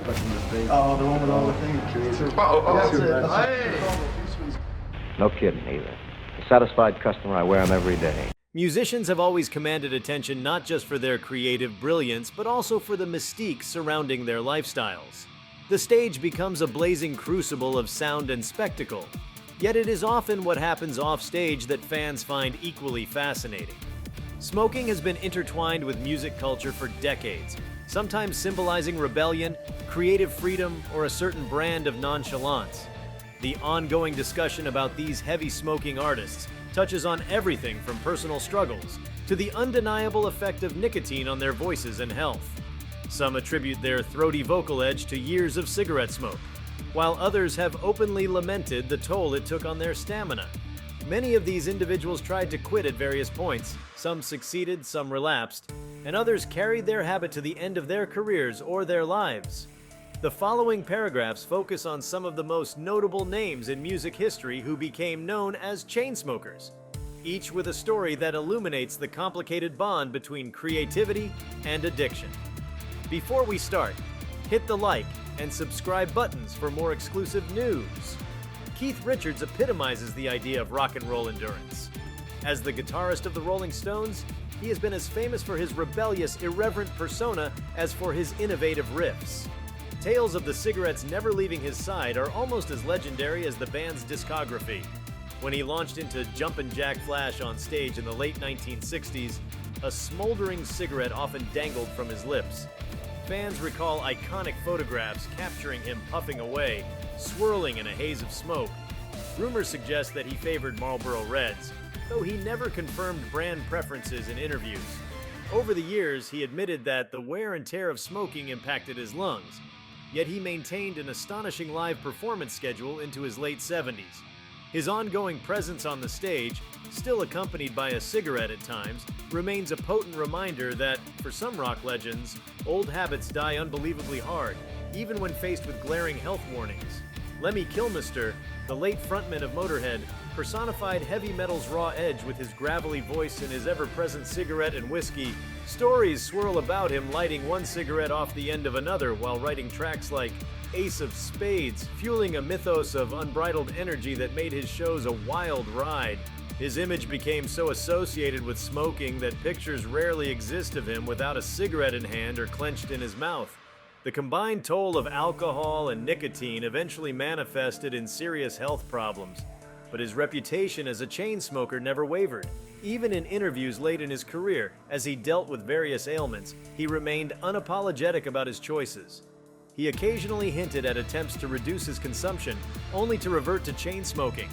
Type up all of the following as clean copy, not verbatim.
back in the day. Oh, the one with all the things. No kidding either. A satisfied customer, I wear them every day. Musicians have always commanded attention not just for their creative brilliance, but also for the mystique surrounding their lifestyles. The stage becomes a blazing crucible of sound and spectacle, yet it is often what happens off stage that fans find equally fascinating. Smoking has been intertwined with music culture for decades, sometimes symbolizing rebellion, creative freedom, or a certain brand of nonchalance. The ongoing discussion about these heavy smoking artists touches on everything from personal struggles to the undeniable effect of nicotine on their voices and health. Some attribute their throaty vocal edge to years of cigarette smoke, while others have openly lamented the toll it took on their stamina. Many of these individuals tried to quit at various points. Some succeeded, some relapsed, and others carried their habit to the end of their careers or their lives. The following paragraphs focus on some of the most notable names in music history who became known as chain smokers, each with a story that illuminates the complicated bond between creativity and addiction. Before we start, hit the like and subscribe buttons for more exclusive news. Keith Richards epitomizes the idea of rock and roll endurance. As the guitarist of the Rolling Stones, he has been as famous for his rebellious, irreverent persona as for his innovative riffs. Tales of the cigarettes never leaving his side are almost as legendary as the band's discography. When he launched into Jumpin' Jack Flash on stage in the late 1960s, a smoldering cigarette often dangled from his lips. Fans recall iconic photographs capturing him puffing away, swirling in a haze of smoke. Rumors suggest that he favored Marlboro Reds, though he never confirmed brand preferences in interviews. Over the years, he admitted that the wear and tear of smoking impacted his lungs, yet he maintained an astonishing live performance schedule into his late 70s. His ongoing presence on the stage, still accompanied by a cigarette at times, remains a potent reminder that, for some rock legends, old habits die unbelievably hard, even when faced with glaring health warnings. Lemmy Kilmister, the late frontman of Motorhead, personified heavy metal's raw edge with his gravelly voice and his ever-present cigarette and whiskey. Stories swirl about him lighting one cigarette off the end of another while writing tracks like Ace of Spades, fueling a mythos of unbridled energy that made his shows a wild ride. His image became so associated with smoking that pictures rarely exist of him without a cigarette in hand or clenched in his mouth. The combined toll of alcohol and nicotine eventually manifested in serious health problems, but his reputation as a chain smoker never wavered. Even in interviews late in his career, as he dealt with various ailments, he remained unapologetic about his choices. He occasionally hinted at attempts to reduce his consumption, only to revert to chain smoking.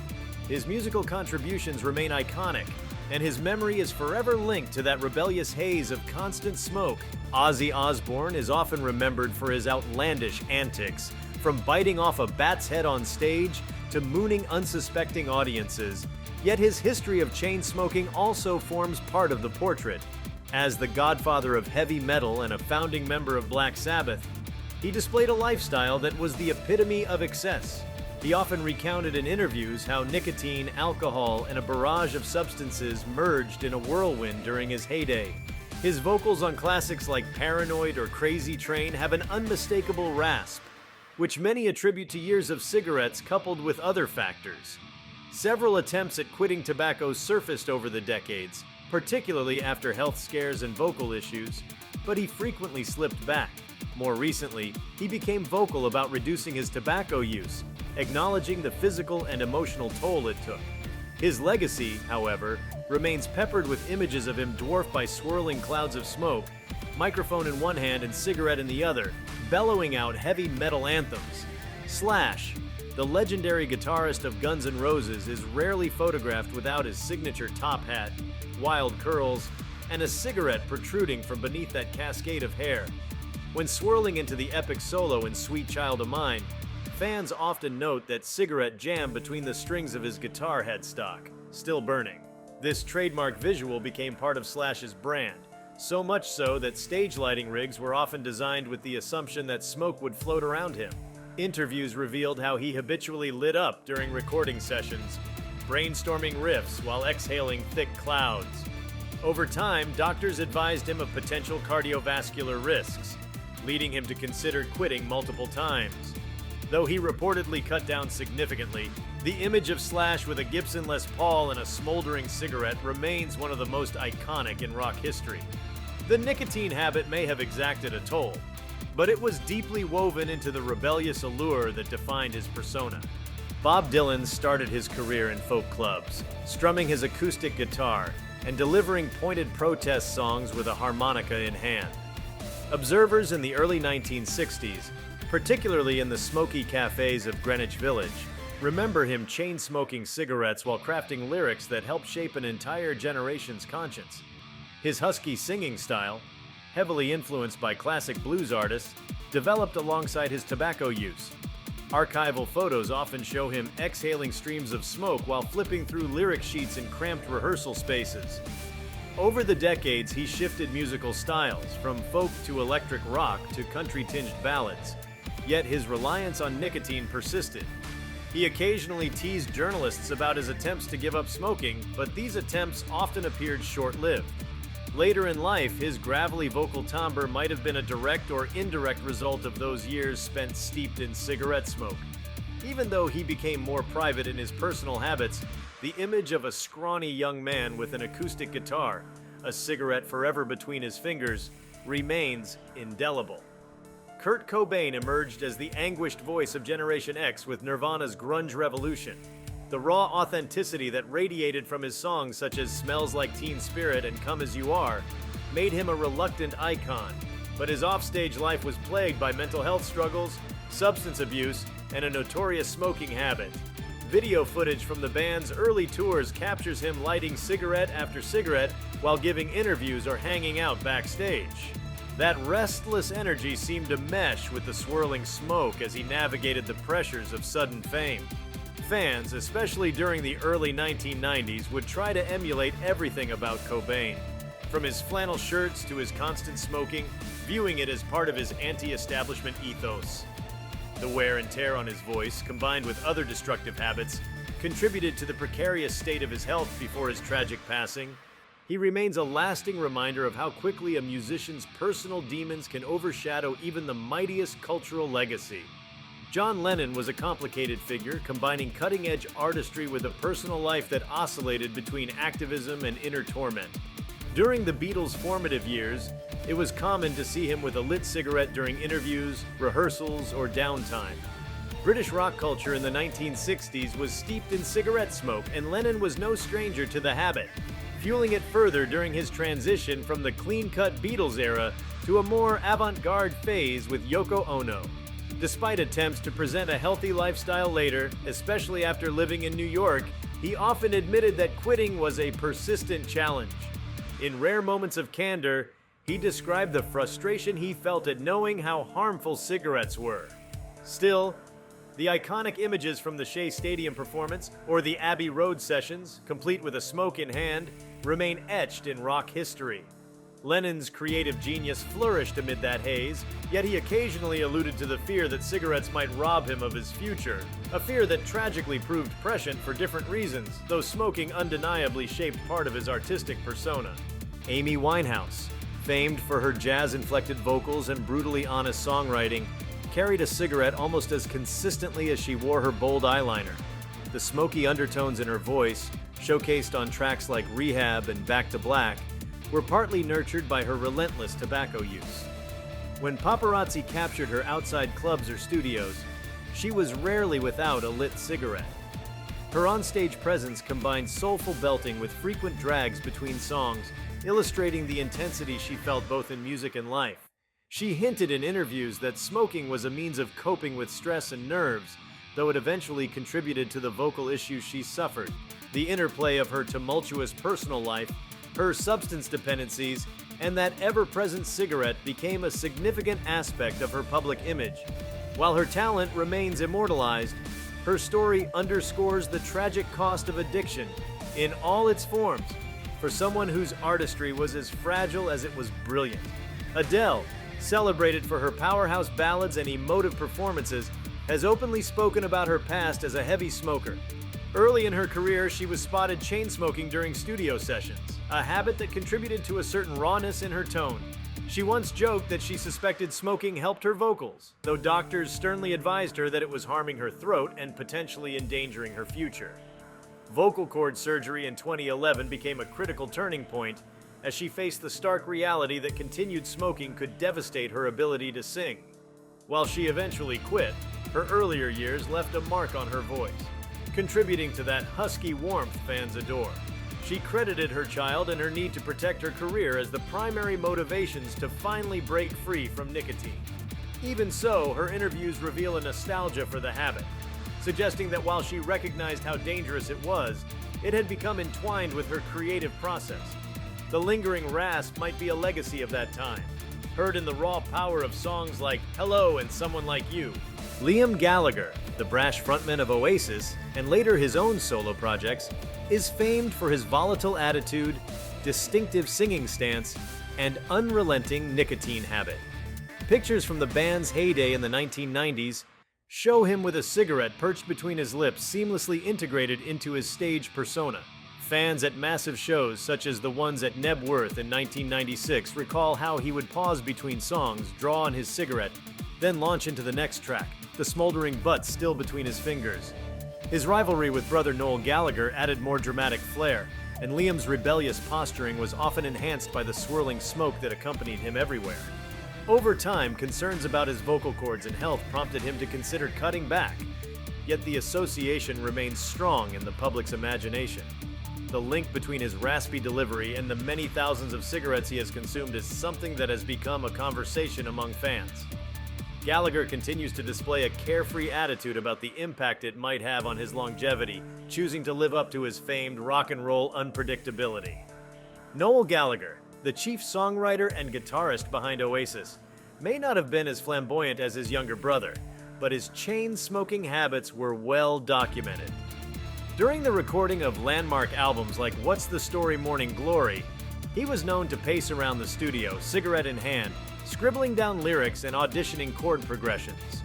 His musical contributions remain iconic, and his memory is forever linked to that rebellious haze of constant smoke. Ozzy Osbourne is often remembered for his outlandish antics, from biting off a bat's head on stage to mooning unsuspecting audiences. Yet his history of chain smoking also forms part of the portrait. As the godfather of heavy metal and a founding member of Black Sabbath, he displayed a lifestyle that was the epitome of excess. He often recounted in interviews how nicotine, alcohol, and a barrage of substances merged in a whirlwind during his heyday. His vocals on classics like Paranoid or Crazy Train have an unmistakable rasp, which many attribute to years of cigarettes coupled with other factors. Several attempts at quitting tobacco surfaced over the decades, particularly after health scares and vocal issues, but he frequently slipped back. More recently, he became vocal about reducing his tobacco use, acknowledging the physical and emotional toll it took. His legacy, however, remains peppered with images of him dwarfed by swirling clouds of smoke, microphone in one hand and cigarette in the other, bellowing out heavy metal anthems. Slash, the legendary guitarist of Guns N' Roses, is rarely photographed without his signature top hat, wild curls, and a cigarette protruding from beneath that cascade of hair. When swirling into the epic solo in Sweet Child of Mine, fans often note that cigarette jammed between the strings of his guitar headstock, still burning. This trademark visual became part of Slash's brand, so much so that stage lighting rigs were often designed with the assumption that smoke would float around him. Interviews revealed how he habitually lit up during recording sessions, brainstorming riffs while exhaling thick clouds. Over time, doctors advised him of potential cardiovascular risks, leading him to consider quitting multiple times. Though he reportedly cut down significantly, the image of Slash with a Gibson Les Paul and a smoldering cigarette remains one of the most iconic in rock history. The nicotine habit may have exacted a toll, but it was deeply woven into the rebellious allure that defined his persona. Bob Dylan started his career in folk clubs, strumming his acoustic guitar and delivering pointed protest songs with a harmonica in hand. Observers in the early 1960s, particularly in the smoky cafes of Greenwich Village, remember him chain-smoking cigarettes while crafting lyrics that helped shape an entire generation's conscience. His husky singing style, heavily influenced by classic blues artists, developed alongside his tobacco use. Archival photos often show him exhaling streams of smoke while flipping through lyric sheets in cramped rehearsal spaces. Over the decades, he shifted musical styles, from folk to electric rock to country-tinged ballads, yet his reliance on nicotine persisted. He occasionally teased journalists about his attempts to give up smoking, but these attempts often appeared short-lived. Later in life, his gravelly vocal timbre might have been a direct or indirect result of those years spent steeped in cigarette smoke. Even though he became more private in his personal habits, the image of a scrawny young man with an acoustic guitar, a cigarette forever between his fingers, remains indelible. Kurt Cobain emerged as the anguished voice of Generation X with Nirvana's grunge revolution. The raw authenticity that radiated from his songs such as Smells Like Teen Spirit and Come As You Are made him a reluctant icon, but his offstage life was plagued by mental health struggles, substance abuse, and a notorious smoking habit. Video footage from the band's early tours captures him lighting cigarette after cigarette while giving interviews or hanging out backstage. That restless energy seemed to mesh with the swirling smoke as he navigated the pressures of sudden fame. Fans, especially during the early 1990s, would try to emulate everything about Cobain, from his flannel shirts to his constant smoking, viewing it as part of his anti-establishment ethos. The wear and tear on his voice, combined with other destructive habits, contributed to the precarious state of his health before his tragic passing. He remains a lasting reminder of how quickly a musician's personal demons can overshadow even the mightiest cultural legacy. John Lennon was a complicated figure, combining cutting-edge artistry with a personal life that oscillated between activism and inner torment. During the Beatles' formative years, it was common to see him with a lit cigarette during interviews, rehearsals, or downtime. British rock culture in the 1960s was steeped in cigarette smoke, and Lennon was no stranger to the habit, fueling it further during his transition from the clean-cut Beatles era to a more avant-garde phase with Yoko Ono. Despite attempts to present a healthy lifestyle later, especially after living in New York, he often admitted that quitting was a persistent challenge. In rare moments of candor, he described the frustration he felt at knowing how harmful cigarettes were. Still, the iconic images from the Shea Stadium performance or the Abbey Road sessions, complete with a smoke in hand, remain etched in rock history. Lennon's creative genius flourished amid that haze, yet he occasionally alluded to the fear that cigarettes might rob him of his future, a fear that tragically proved prescient for different reasons, though smoking undeniably shaped part of his artistic persona. Amy Winehouse, famed for her jazz-inflected vocals and brutally honest songwriting, carried a cigarette almost as consistently as she wore her bold eyeliner. The smoky undertones in her voice, showcased on tracks like Rehab and Back to Black, were partly nurtured by her relentless tobacco use. When paparazzi captured her outside clubs or studios, she was rarely without a lit cigarette. Her onstage presence combined soulful belting with frequent drags between songs, illustrating the intensity she felt both in music and life. She hinted in interviews that smoking was a means of coping with stress and nerves, though it eventually contributed to the vocal issues she suffered. The interplay of her tumultuous personal life, her substance dependencies, and that ever-present cigarette became a significant aspect of her public image. While her talent remains immortalized, her story underscores the tragic cost of addiction in all its forms for someone whose artistry was as fragile as it was brilliant. Adele, celebrated for her powerhouse ballads and emotive performances, has openly spoken about her past as a heavy smoker. Early in her career, she was spotted chain-smoking during studio sessions, a habit that contributed to a certain rawness in her tone. She once joked that she suspected smoking helped her vocals, though doctors sternly advised her that it was harming her throat and potentially endangering her future. Vocal cord surgery in 2011 became a critical turning point as she faced the stark reality that continued smoking could devastate her ability to sing. While she eventually quit, her earlier years left a mark on her voice, contributing to that husky warmth fans adore. She credited her child and her need to protect her career as the primary motivations to finally break free from nicotine. Even so, her interviews reveal a nostalgia for the habit, suggesting that while she recognized how dangerous it was, it had become entwined with her creative process. The lingering rasp might be a legacy of that time, heard in the raw power of songs like Hello and Someone Like You. Liam Gallagher, the brash frontman of Oasis, and later his own solo projects, is famed for his volatile attitude, distinctive singing stance, and unrelenting nicotine habit. Pictures from the band's heyday in the 1990s show him with a cigarette perched between his lips, seamlessly integrated into his stage persona. Fans at massive shows, such as the ones at Nebworth in 1996, recall how he would pause between songs, draw on his cigarette, then launch into the next track, the smoldering butt still between his fingers. His rivalry with brother Noel Gallagher added more dramatic flair, and Liam's rebellious posturing was often enhanced by the swirling smoke that accompanied him everywhere. Over time, concerns about his vocal cords and health prompted him to consider cutting back, yet the association remains strong in the public's imagination. The link between his raspy delivery and the many thousands of cigarettes he has consumed is something that has become a conversation among fans. Gallagher continues to display a carefree attitude about the impact it might have on his longevity, choosing to live up to his famed rock and roll unpredictability. Noel Gallagher, the chief songwriter and guitarist behind Oasis, may not have been as flamboyant as his younger brother, but his chain-smoking habits were well documented. During the recording of landmark albums like What's the Story Morning Glory, he was known to pace around the studio, cigarette in hand, scribbling down lyrics and auditioning chord progressions.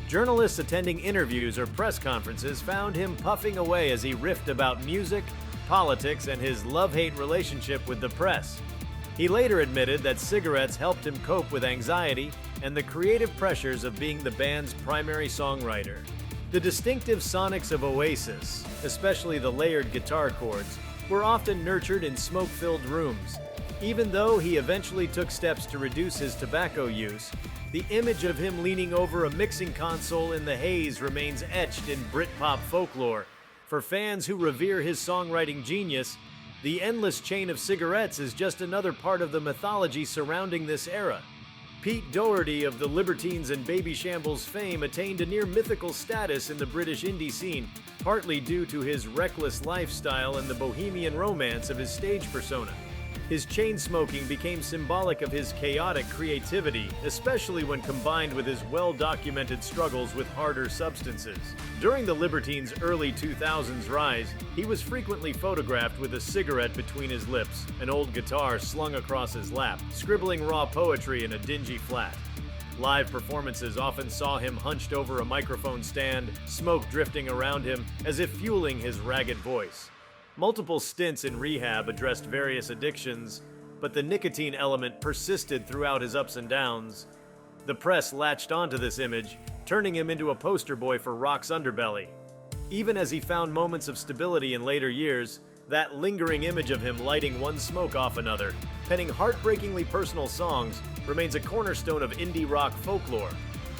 Journalists attending interviews or press conferences found him puffing away as he riffed about music, politics, and his love-hate relationship with the press. He later admitted that cigarettes helped him cope with anxiety and the creative pressures of being the band's primary songwriter. The distinctive sonics of Oasis, especially the layered guitar chords, were often nurtured in smoke-filled rooms. Even though he eventually took steps to reduce his tobacco use, the image of him leaning over a mixing console in the haze remains etched in Britpop folklore. For fans who revere his songwriting genius, the endless chain of cigarettes is just another part of the mythology surrounding this era. Pete Doherty of the Libertines and Baby Shambles fame attained a near mythical status in the British indie scene, partly due to his reckless lifestyle and the bohemian romance of his stage persona. His chain smoking became symbolic of his chaotic creativity, especially when combined with his well-documented struggles with harder substances. During the Libertines' early 2000s rise, he was frequently photographed with a cigarette between his lips, an old guitar slung across his lap, scribbling raw poetry in a dingy flat. Live performances often saw him hunched over a microphone stand, smoke drifting around him as if fueling his ragged voice. Multiple stints in rehab addressed various addictions, but the nicotine element persisted throughout his ups and downs. The press latched onto this image, turning him into a poster boy for rock's underbelly. Even as he found moments of stability in later years, that lingering image of him lighting one smoke off another, penning heartbreakingly personal songs, remains a cornerstone of indie rock folklore.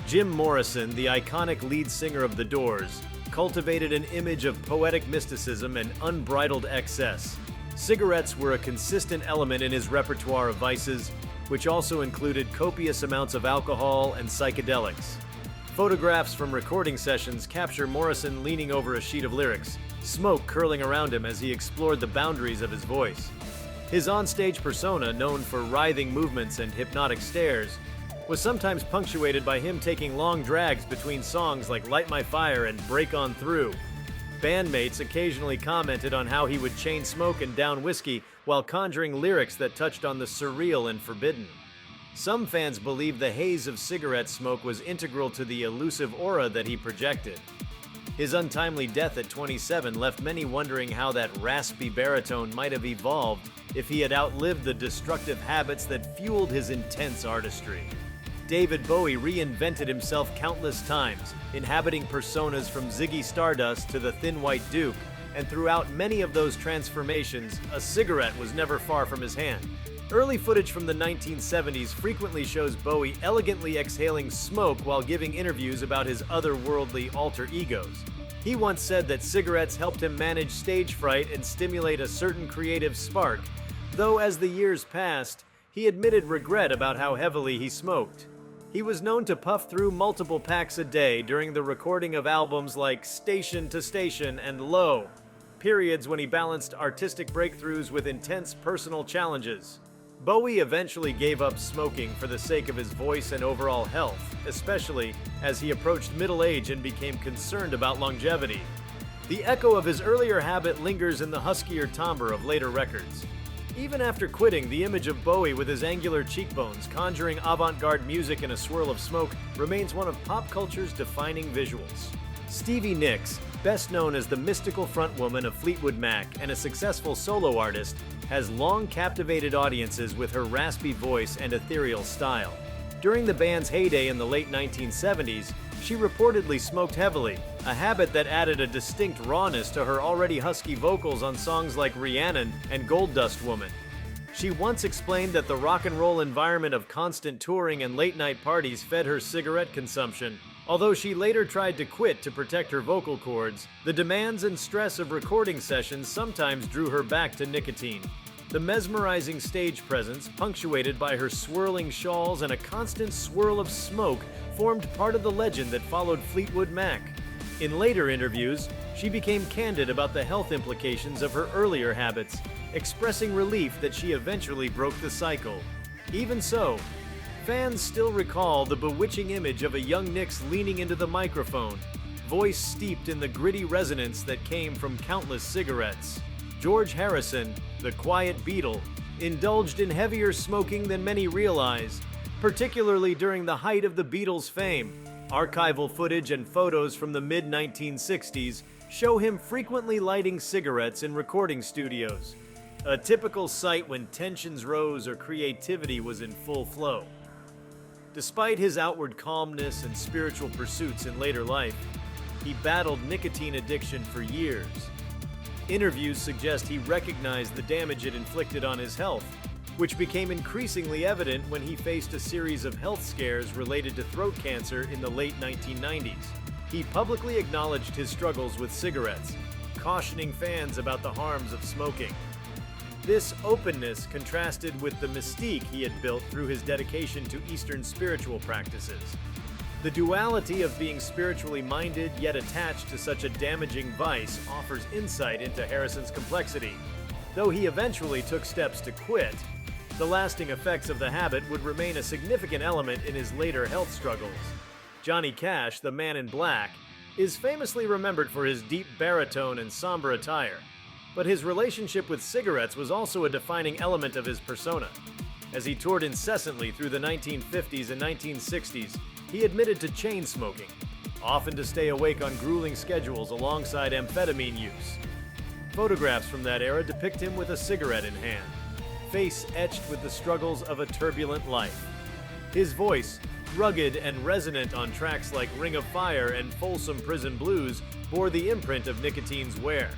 Jim Morrison, the iconic lead singer of The Doors, cultivated an image of poetic mysticism and unbridled excess. Cigarettes were a consistent element in his repertoire of vices, which also included copious amounts of alcohol and psychedelics. Photographs from recording sessions capture Morrison leaning over a sheet of lyrics, smoke curling around him as he explored the boundaries of his voice. His onstage persona, known for writhing movements and hypnotic stares, was sometimes punctuated by him taking long drags between songs like Light My Fire and Break On Through. Bandmates occasionally commented on how he would chain smoke and down whiskey while conjuring lyrics that touched on the surreal and forbidden. Some fans believe the haze of cigarette smoke was integral to the elusive aura that he projected. His untimely death at 27 left many wondering how that raspy baritone might have evolved if he had outlived the destructive habits that fueled his intense artistry. David Bowie reinvented himself countless times, inhabiting personas from Ziggy Stardust to the Thin White Duke, and throughout many of those transformations, a cigarette was never far from his hand. Early footage from the 1970s frequently shows Bowie elegantly exhaling smoke while giving interviews about his otherworldly alter egos. He once said that cigarettes helped him manage stage fright and stimulate a certain creative spark, though as the years passed, he admitted regret about how heavily he smoked. He was known to puff through multiple packs a day during the recording of albums like Station to Station and Low, periods when he balanced artistic breakthroughs with intense personal challenges. Bowie eventually gave up smoking for the sake of his voice and overall health, especially as he approached middle age and became concerned about longevity. The echo of his earlier habit lingers in the huskier timbre of later records. Even after quitting, the image of Bowie with his angular cheekbones conjuring avant-garde music in a swirl of smoke remains one of pop culture's defining visuals. Stevie Nicks, best known as the mystical frontwoman of Fleetwood Mac and a successful solo artist, has long captivated audiences with her raspy voice and ethereal style. During the band's heyday in the late 1970s, she reportedly smoked heavily, a habit that added a distinct rawness to her already husky vocals on songs like Rhiannon and Gold Dust Woman. She once explained that the rock and roll environment of constant touring and late-night parties fed her cigarette consumption. Although she later tried to quit to protect her vocal cords, the demands and stress of recording sessions sometimes drew her back to nicotine. The mesmerizing stage presence, punctuated by her swirling shawls and a constant swirl of smoke, formed part of the legend that followed Fleetwood Mac. In later interviews, she became candid about the health implications of her earlier habits, expressing relief that she eventually broke the cycle. Even so, fans still recall the bewitching image of a young Nicks leaning into the microphone, voice steeped in the gritty resonance that came from countless cigarettes. George Harrison, the quiet Beatle, indulged in heavier smoking than many realize, particularly during the height of the Beatles' fame. Archival footage and photos from the mid-1960s show him frequently lighting cigarettes in recording studios, a typical sight when tensions rose or creativity was in full flow. Despite his outward calmness and spiritual pursuits in later life, he battled nicotine addiction for years. Interviews suggest he recognized the damage it inflicted on his health, which became increasingly evident when he faced a series of health scares related to throat cancer in the late 1990s. He publicly acknowledged his struggles with cigarettes, cautioning fans about the harms of smoking. This openness contrasted with the mystique he had built through his dedication to Eastern spiritual practices. The duality of being spiritually minded yet attached to such a damaging vice offers insight into Harrison's complexity. Though he eventually took steps to quit, the lasting effects of the habit would remain a significant element in his later health struggles. Johnny Cash, the Man in Black, is famously remembered for his deep baritone and somber attire, but his relationship with cigarettes was also a defining element of his persona. As he toured incessantly through the 1950s and 1960s, he admitted to chain smoking, often to stay awake on grueling schedules alongside amphetamine use. Photographs from that era depict him with a cigarette in hand, face etched with the struggles of a turbulent life. His voice, rugged and resonant on tracks like Ring of Fire and Folsom Prison Blues, bore the imprint of nicotine's wear.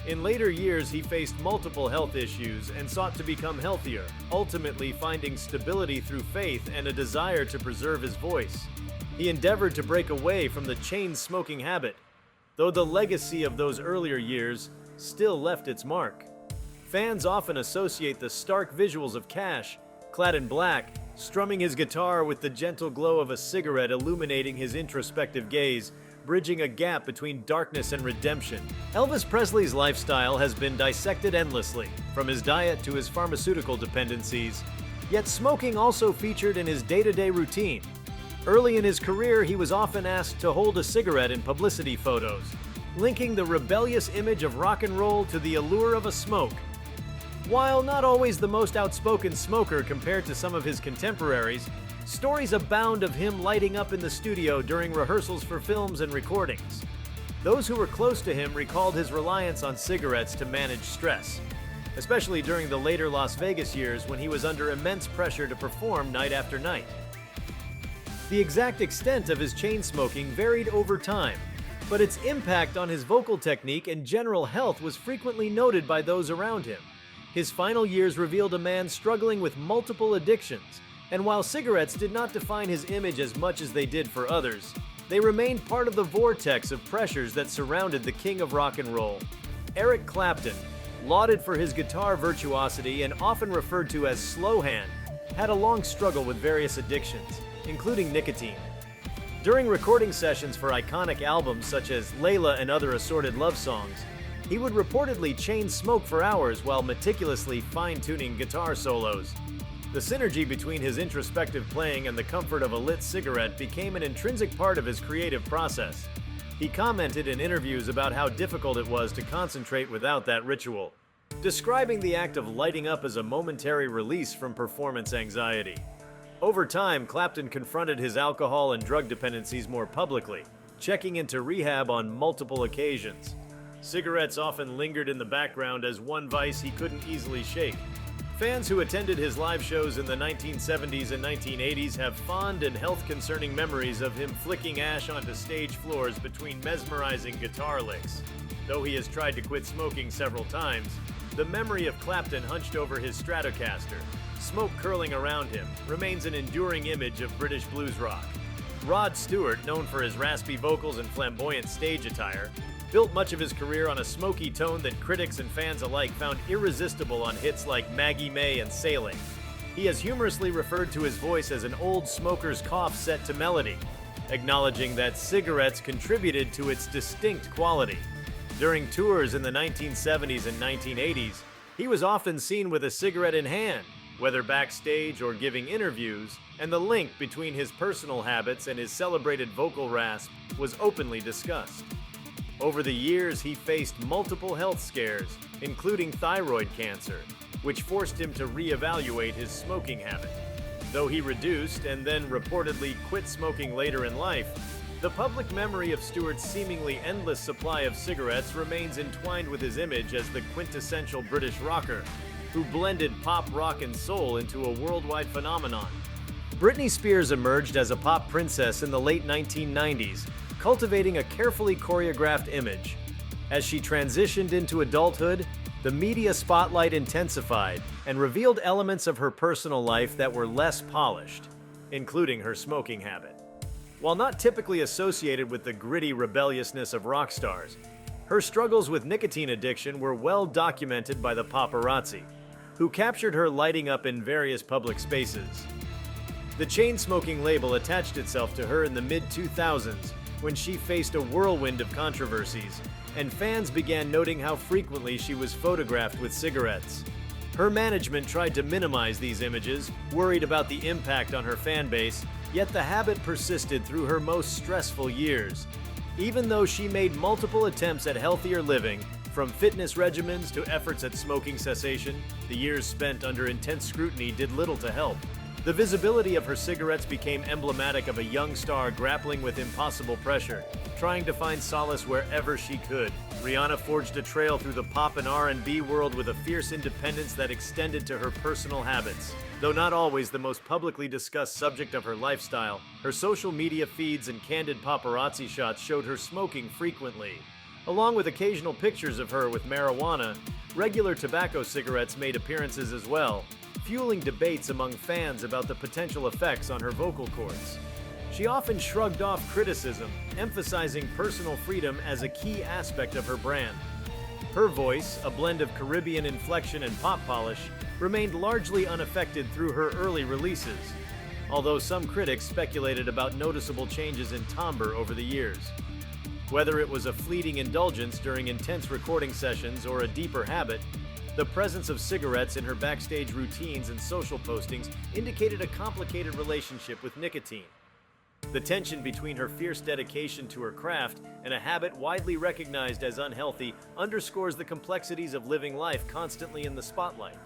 In later years, he faced multiple health issues and sought to become healthier, ultimately finding stability through faith and a desire to preserve his voice. He endeavored to break away from the chain-smoking habit, though the legacy of those earlier years still left its mark. Fans often associate the stark visuals of Cash, clad in black, strumming his guitar with the gentle glow of a cigarette illuminating his introspective gaze, bridging a gap between darkness and redemption. Elvis Presley's lifestyle has been dissected endlessly, from his diet to his pharmaceutical dependencies, yet smoking also featured in his day-to-day routine. Early in his career, he was often asked to hold a cigarette in publicity photos, linking the rebellious image of rock and roll to the allure of a smoke. While not always the most outspoken smoker compared to some of his contemporaries, stories abound of him lighting up in the studio during rehearsals for films and recordings. Those who were close to him recalled his reliance on cigarettes to manage stress. especially during the later Las Vegas years when he was under immense pressure to perform night after night. The exact extent of his chain smoking varied over time, but its impact on his vocal technique and general health was frequently noted by those around him. His final years revealed a man struggling with multiple addictions, and while cigarettes did not define his image as much as they did for others, they remained part of the vortex of pressures that surrounded the king of rock and roll. Eric Clapton, lauded for his guitar virtuosity and often referred to as slow hand, had a long struggle with various addictions, including nicotine. During recording sessions for iconic albums such as Layla and Other Assorted Love Songs, he would reportedly chain smoke for hours while meticulously fine-tuning guitar solos. The synergy between his introspective playing and the comfort of a lit cigarette became an intrinsic part of his creative process. He commented in interviews about how difficult it was to concentrate without that ritual, describing the act of lighting up as a momentary release from performance anxiety. Over time, Clapton confronted his alcohol and drug dependencies more publicly, checking into rehab on multiple occasions. Cigarettes often lingered in the background as one vice he couldn't easily shake. Fans who attended his live shows in the 1970s and 1980s have fond and health-concerning memories of him flicking ash onto stage floors between mesmerizing guitar licks. Though he has tried to quit smoking several times, the memory of Clapton hunched over his Stratocaster, smoke curling around him, remains an enduring image of British blues rock. Rod Stewart, known for his raspy vocals and flamboyant stage attire, built much of his career on a smoky tone that critics and fans alike found irresistible on hits like Maggie May and Sailing. He has humorously referred to his voice as an old smoker's cough set to melody, acknowledging that cigarettes contributed to its distinct quality. During tours in the 1970s and 1980s, he was often seen with a cigarette in hand, whether backstage or giving interviews, and the link between his personal habits and his celebrated vocal rasp was openly discussed. Over the years, he faced multiple health scares, including thyroid cancer, which forced him to reevaluate his smoking habit. Though he reduced and then reportedly quit smoking later in life, the public memory of Stewart's seemingly endless supply of cigarettes remains entwined with his image as the quintessential British rocker, who blended pop, rock, and soul into a worldwide phenomenon. Britney Spears emerged as a pop princess in the late 1990s, cultivating a carefully choreographed image. As she transitioned into adulthood, the media spotlight intensified and revealed elements of her personal life that were less polished, including her smoking habit. While not typically associated with the gritty rebelliousness of rock stars, her struggles with nicotine addiction were well documented by the paparazzi, who captured her lighting up in various public spaces. The chain-smoking label attached itself to her in the mid-2000s when she faced a whirlwind of controversies, and fans began noting how frequently she was photographed with cigarettes. Her management tried to minimize these images, worried about the impact on her fan base, yet the habit persisted through her most stressful years. Even though she made multiple attempts at healthier living, from fitness regimens to efforts at smoking cessation, the years spent under intense scrutiny did little to help. The visibility of her cigarettes became emblematic of a young star grappling with impossible pressure, trying to find solace wherever she could. Rihanna forged a trail through the pop and R&B world with a fierce independence that extended to her personal habits. Though not always the most publicly discussed subject of her lifestyle, her social media feeds and candid paparazzi shots showed her smoking frequently. Along with occasional pictures of her with marijuana, regular tobacco cigarettes made appearances as well, fueling debates among fans about the potential effects on her vocal cords. She often shrugged off criticism, emphasizing personal freedom as a key aspect of her brand. Her voice, a blend of Caribbean inflection and pop polish, remained largely unaffected through her early releases, although some critics speculated about noticeable changes in timbre over the years. Whether it was a fleeting indulgence during intense recording sessions or a deeper habit, the presence of cigarettes in her backstage routines and social postings indicated a complicated relationship with nicotine. The tension between her fierce dedication to her craft and a habit widely recognized as unhealthy underscores the complexities of living life constantly in the spotlight.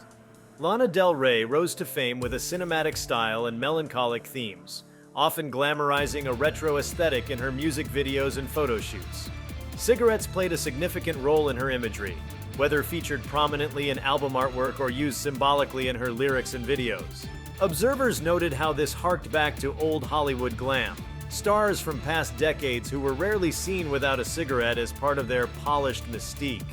Lana Del Rey rose to fame with a cinematic style and melancholic themes, often glamorizing a retro aesthetic in her music videos and photo shoots. Cigarettes played a significant role in her imagery, whether featured prominently in album artwork or used symbolically in her lyrics and videos. Observers noted how this harked back to old Hollywood glam, stars from past decades who were rarely seen without a cigarette as part of their polished mystique.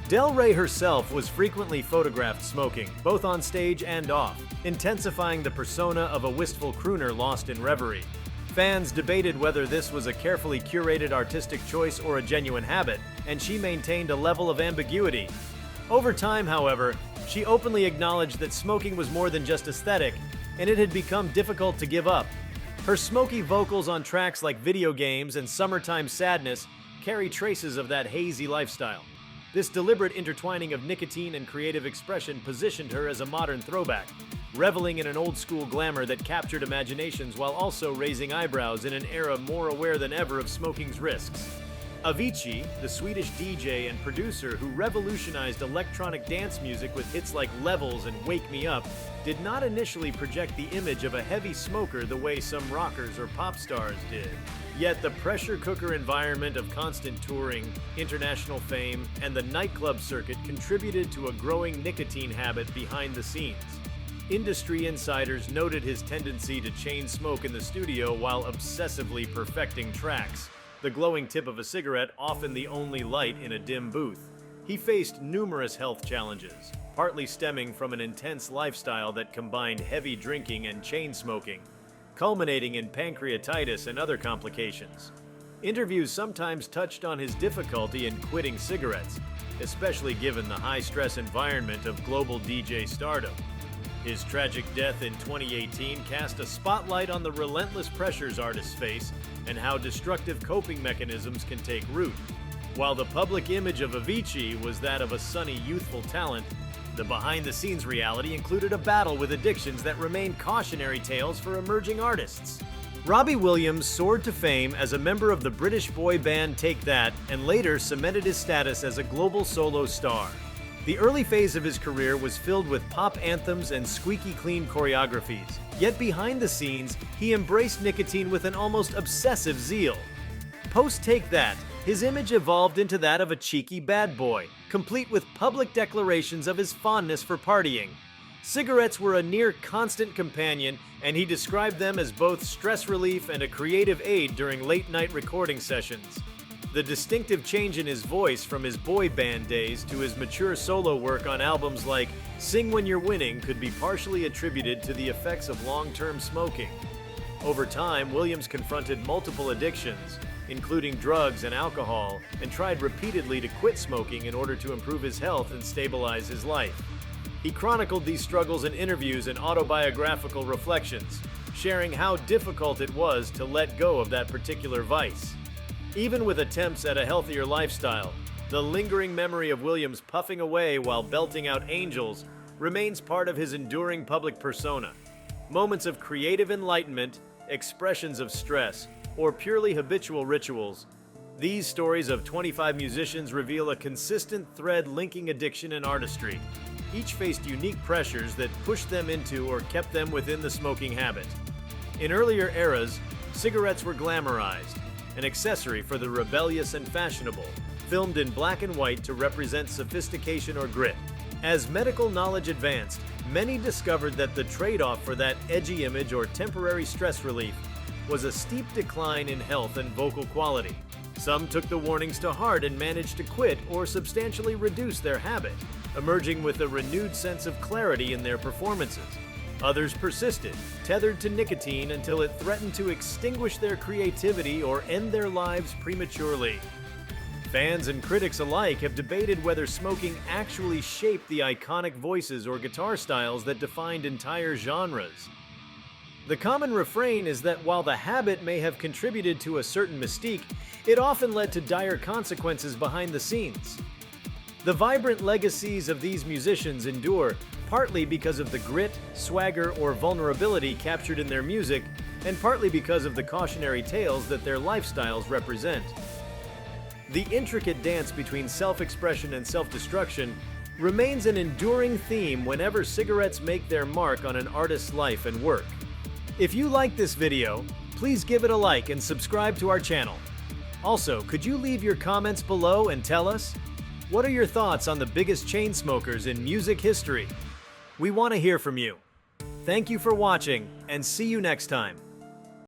Del Rey herself was frequently photographed smoking, both on stage and off, intensifying the persona of a wistful crooner lost in reverie. Fans debated whether this was a carefully curated artistic choice or a genuine habit, and she maintained a level of ambiguity. Over time, however, she openly acknowledged that smoking was more than just aesthetic, and it had become difficult to give up. Her smoky vocals on tracks like Video Games and Summertime Sadness carry traces of that hazy lifestyle. This deliberate intertwining of nicotine and creative expression positioned her as a modern throwback, reveling in an old-school glamour that captured imaginations while also raising eyebrows in an era more aware than ever of smoking's risks. Avicii, the Swedish DJ and producer who revolutionized electronic dance music with hits like Levels and Wake Me Up, did not initially project the image of a heavy smoker the way some rockers or pop stars did. Yet the pressure cooker environment of constant touring, international fame, and the nightclub circuit contributed to a growing nicotine habit behind the scenes. Industry insiders noted his tendency to chain smoke in the studio while obsessively perfecting tracks, the glowing tip of a cigarette often the only light in a dim booth. He faced numerous health challenges, partly stemming from an intense lifestyle that combined heavy drinking and chain smoking, culminating in pancreatitis and other complications. Interviews sometimes touched on his difficulty in quitting cigarettes, especially given the high-stress environment of global DJ stardom. His tragic death in 2018 cast a spotlight on the relentless pressures artists face and how destructive coping mechanisms can take root. While the public image of Avicii was that of a sunny, youthful talent, the behind-the-scenes reality included a battle with addictions that remained cautionary tales for emerging artists. Robbie Williams soared to fame as a member of the British boy band Take That and later cemented his status as a global solo star. The early phase of his career was filled with pop anthems and squeaky clean choreographies. Yet behind the scenes, he embraced nicotine with an almost obsessive zeal. Post Take That, his image evolved into that of a cheeky bad boy, complete with public declarations of his fondness for partying. Cigarettes were a near constant companion, and he described them as both stress relief and a creative aid during late-night recording sessions. The distinctive change in his voice from his boy band days to his mature solo work on albums like Sing When You're Winning could be partially attributed to the effects of long-term smoking. Over time, Williams confronted multiple addictions, including drugs and alcohol, and tried repeatedly to quit smoking in order to improve his health and stabilize his life. He chronicled these struggles in interviews and autobiographical reflections, sharing how difficult it was to let go of that particular vice. Even with attempts at a healthier lifestyle, the lingering memory of Williams puffing away while belting out angels remains part of his enduring public persona. Moments of creative enlightenment, expressions of stress, or purely habitual rituals, these stories of 25 musicians reveal a consistent thread linking addiction and artistry. Each faced unique pressures that pushed them into or kept them within the smoking habit. In earlier eras, cigarettes were glamorized, an accessory for the rebellious and fashionable, filmed in black and white to represent sophistication or grit. As medical knowledge advanced, many discovered that the trade-off for that edgy image or temporary stress relief was a steep decline in health and vocal quality. Some took the warnings to heart and managed to quit or substantially reduce their habit, emerging with a renewed sense of clarity in their performances. Others persisted, tethered to nicotine until it threatened to extinguish their creativity or end their lives prematurely. Fans and critics alike have debated whether smoking actually shaped the iconic voices or guitar styles that defined entire genres. The common refrain is that while the habit may have contributed to a certain mystique, it often led to dire consequences behind the scenes. The vibrant legacies of these musicians endure partly because of the grit, swagger, or vulnerability captured in their music, and partly because of the cautionary tales that their lifestyles represent. The intricate dance between self-expression and self-destruction remains an enduring theme whenever cigarettes make their mark on an artist's life and work. If you like this video, please give it a like and subscribe to our channel. Also, could you leave your comments below and tell us, What are your thoughts on the biggest chain smokers in music history? We want to hear from you. Thank you for watching, and see you next time.